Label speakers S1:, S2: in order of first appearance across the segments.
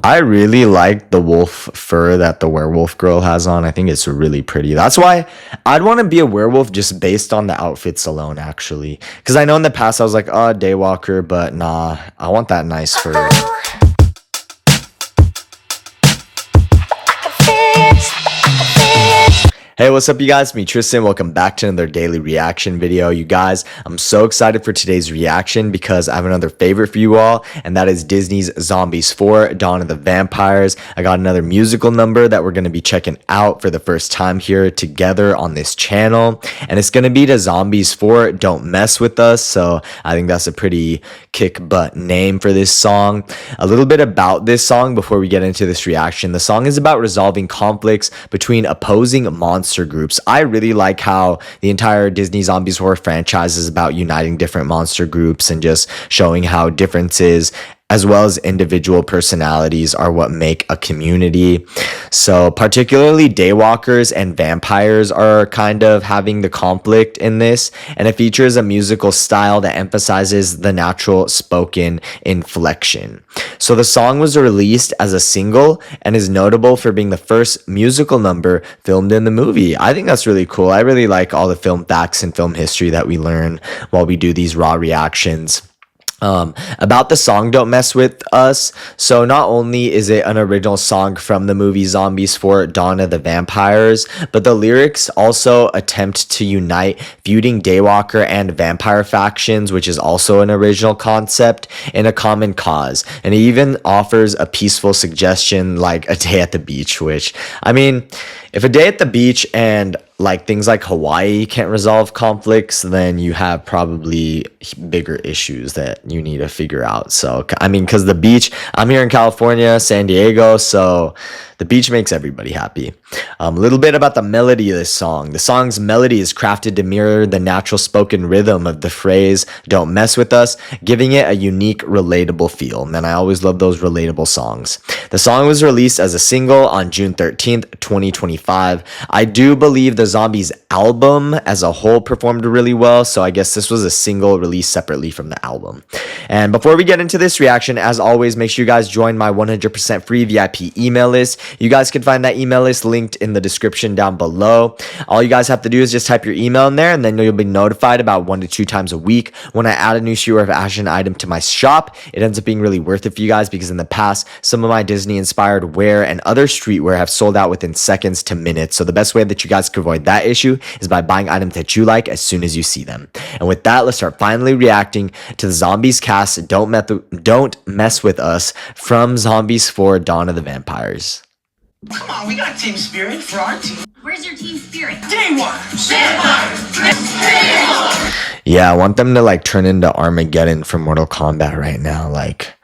S1: I really like the wolf fur that the werewolf girl has on. I think it's really pretty. That's why I'd want to be a werewolf just based on the outfits alone, actually. Because I know in the past I was like, oh, Daywalker, but nah, I want that nice fur. Hey, what's up, you guys? Me, Tristan. Welcome back to another daily reaction video. You guys, I'm so excited for today's reaction because I have another favorite for you all, and that is Disney's Zombies 4, Dawn of the Vampires. I got another musical number that we're going to be checking out for the first time here together on this channel, and it's going to be the Zombies 4, Don't Mess With Us, so I think that's a pretty kick-butt name for this song. A little bit about this song before we get into this reaction. The song is about resolving conflicts between opposing monster groups. I really like how the entire Disney Zombies horror franchise is about uniting different monster groups and just showing how differences as well as individual personalities are what make a community. So particularly Daywalkers and vampires are kind of having the conflict in this, and it features a musical style that emphasizes the natural spoken inflection. So the song was released as a single and is notable for being the first musical number filmed in the movie. I think that's really cool. I really like all the film facts and film history that we learn while we do these raw reactions. About the song Don't Mess With Us, so not only is it an original song from the movie Zombies 4 Dawn of the Vampires, but the lyrics also attempt to unite feuding Daywalker and vampire factions, which is also an original concept, in a common cause. And it even offers a peaceful suggestion like a day at the beach, which, I mean, if a day at the beach and like things like Hawaii can't resolve conflicts, then you have probably bigger issues that you need to figure out. So, I mean, because the beach, I'm here in California, San Diego, so the beach makes everybody happy. A little bit about the melody of this song. The song's melody is crafted to mirror the natural spoken rhythm of the phrase, "Don't mess with us," giving it a unique, relatable feel. And I always love those relatable songs. The song was released as a single on June 13th, 2025. I do believe the Zombies album as a whole performed really well, so I guess this was a single released separately from the album. And before we get into this reaction, as always, make sure you guys join my 100% free VIP email list. You guys can find that email list linked in the description down below. All you guys have to do is just type your email in there, and then you'll be notified about 1 to 2 times a week when I add a new Sheer of Action item to my shop. It ends up being really worth it for you guys because in the past, some of my Disney-inspired wear and other streetwear have sold out within seconds to minutes. So the best way that you guys can avoid that issue is by buying items that you like as soon as you see them. And with that, let's start finally reacting to the Zombies cast Don't Mess With Us from Zombies 4 Dawn of the Vampires.
S2: Come on, we got team spirit for our team.
S3: Where's your team spirit?
S2: Daywalkers! Vampires!
S1: Yeah, I want them to like turn into Armageddon from Mortal Kombat right now, like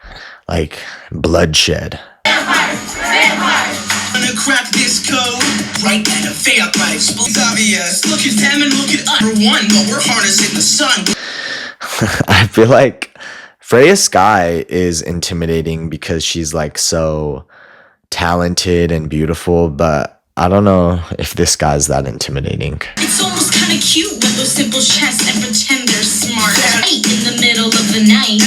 S1: bloodshed.
S2: Vampires! Gonna crack this code right at a vampire. It's obvious. Look at them and look at us. We're one, but we're harnessing the sun.
S1: I feel like Freya Sky is intimidating because she's like so talented and beautiful, but I don't know if this guy's that intimidating.
S3: It's almost kind of cute with those simple chests and pretend they're smart. Right in the middle of the night.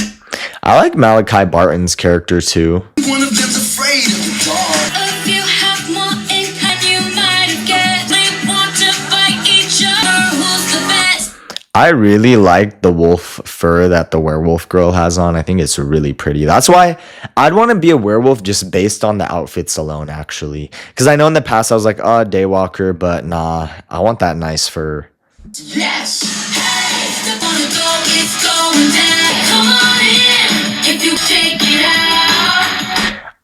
S1: I like Malachi Barton's character too.
S2: One of them's afraid of the dark.
S3: If you have more ink than you might get, they want to fight each other. Who's the best?
S1: I really like the wolf fur that the werewolf girl has on. I think it's really pretty. That's why I'd want to be a werewolf just based on the outfits alone, actually. Because I know in the past I was like, oh, Daywalker, but nah, I want that nice fur.
S2: Yes!
S3: Hey, step on the go, it's going down. Come on in, if you take it out.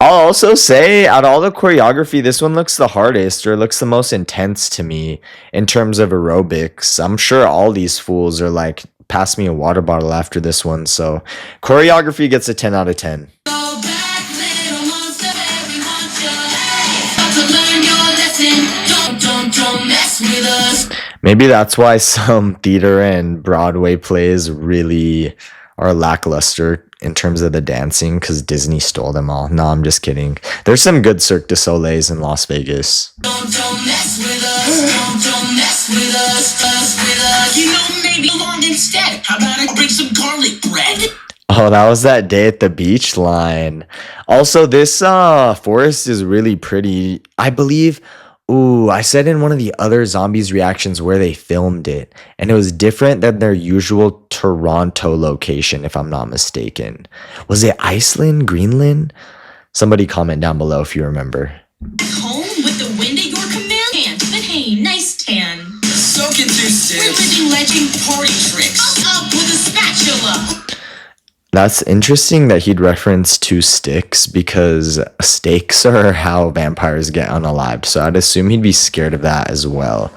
S1: I'll also say, out of all the choreography, this one looks the hardest, or looks the most intense to me in terms of aerobics. I'm sure all these fools are like, pass me a water bottle after this one. So choreography gets a 10 out of 10.
S3: Go back, little monster, baby, want you. Hey, about to learn your lesson. Don't mess with us.
S1: Maybe that's why some theater and Broadway plays really are lackluster in terms of the dancing, because Disney stole them all. No, I'm just kidding. There's some good Cirque du Soleils in Las Vegas.
S3: Don't mess with us. Don't mess with us. You know, maybe along instead. How about I bring some garlic bread?
S1: Oh, that was that day at the beach line. Also, this forest is really pretty. I believe. Ooh, I said in one of the other zombies reactions where they filmed it, and it was different than their usual Toronto location, if I'm not mistaken. Was it Iceland, Greenland? Somebody comment down below if you remember.
S3: Home with the wind at your command. But hey, nice tan.
S2: Soaking through sticks.
S3: Religion legend party tricks. Up with a spatula.
S1: That's interesting that he'd reference two sticks because stakes are how vampires get unalived. So I'd assume he'd be scared of that as well.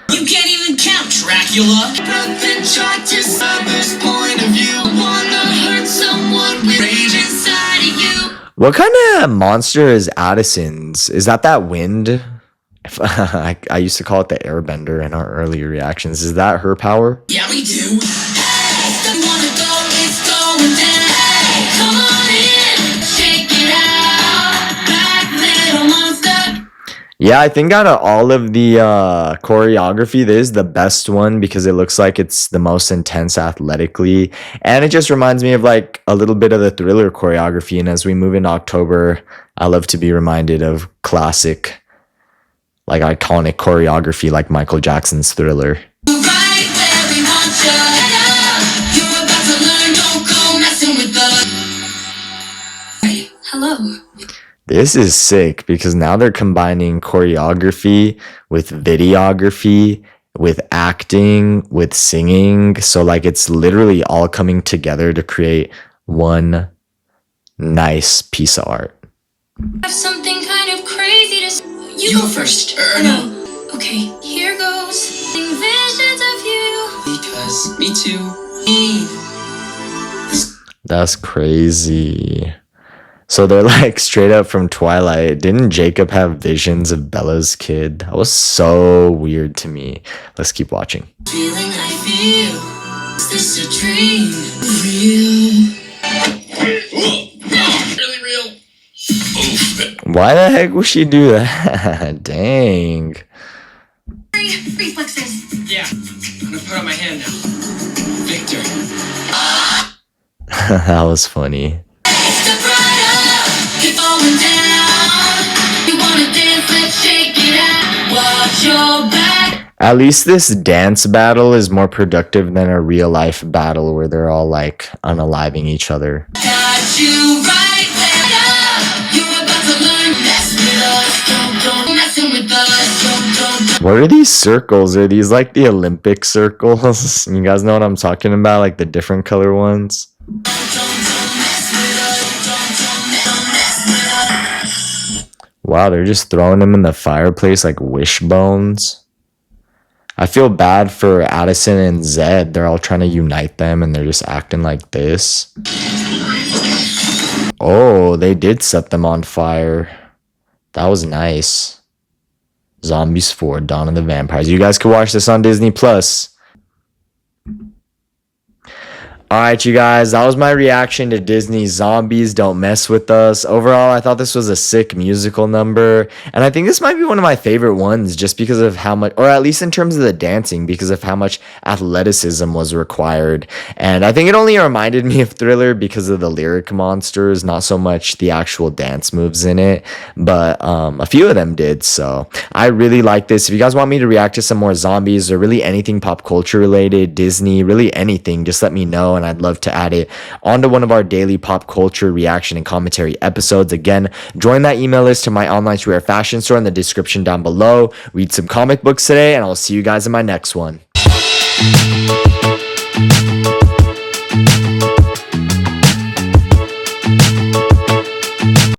S3: You can't even count, Dracula. Nothing tried to others' point of view. Wanna hurt someone with rage inside of you.
S1: What kind of monster is Addison's? Is that wind? I used to call it the airbender in our earlier reactions. Is that her power?
S3: Yeah, we do. Hey, you wanna go? It's going down. Hey, come on in. Shake it out. Back, little monster.
S1: Yeah, I think out of all of the choreography, this is the best one because it looks like it's the most intense athletically. And it just reminds me of like a little bit of the Thriller choreography. And as we move into October, I love to be reminded of classic, like iconic choreography like Michael Jackson's Thriller.
S3: Right where we want you. You're about to learn. Don't go messing with us. Hey, hello.
S1: This is sick because now they're combining choreography with videography, with acting, with singing. So like it's literally all coming together to create one nice piece of art.
S3: I have something kind of crazy to say. You go first. No. Okay, here goes. Seeing visions of you.
S2: Because me too.
S1: That's crazy. So they're like straight up from Twilight. Didn't Jacob have visions of Bella's kid? That was so weird to me. Let's keep watching.
S3: Feeling I feel. Is this a dream? Real.
S2: Really real.
S1: Why the heck would she do that? Dang.
S3: Reflexes.
S2: Yeah. I'm gonna put on my hand now. Victor.
S1: That was funny.
S3: Step right up. Keep going down. You wanna dance? Let's shake it out. Watch your back.
S1: At least this dance battle is more productive than a real life battle where they're all like unaliving each other.
S3: Got you right there. You're about to learn. Mess with us. Don't messing with us. Don't.
S1: What are these circles? Are these like the Olympic circles? You guys know what I'm talking about? Like the different color ones?
S3: Don't mess with us. Don't mess with us.
S1: Wow, they're just throwing them in the fireplace like wishbones. I feel bad for Addison and Zed. They're all trying to unite them and they're just acting like this. Oh, they did set them on fire. That was nice. Zombies 4, Dawn of the Vampires. You guys can watch this on Disney Plus. Alright, you guys, that was my reaction to Disney's Zombies Don't Mess With Us. Overall, I thought this was a sick musical number, and I think this might be one of my favorite ones just because of how much, or at least in terms of the dancing, because of how much athleticism was required. And I think it only reminded me of Thriller because of the lyric monsters, not so much the actual dance moves in it, but a few of them did, so I really like this. If you guys want me to react to some more zombies or really anything pop culture related, Disney, really anything, just let me know, and I'd love to add it onto one of our daily pop culture reaction and commentary episodes. Again, join that email list to my online streetwear fashion store in the description down below. Read some comic books today, and I'll see you guys in my next one.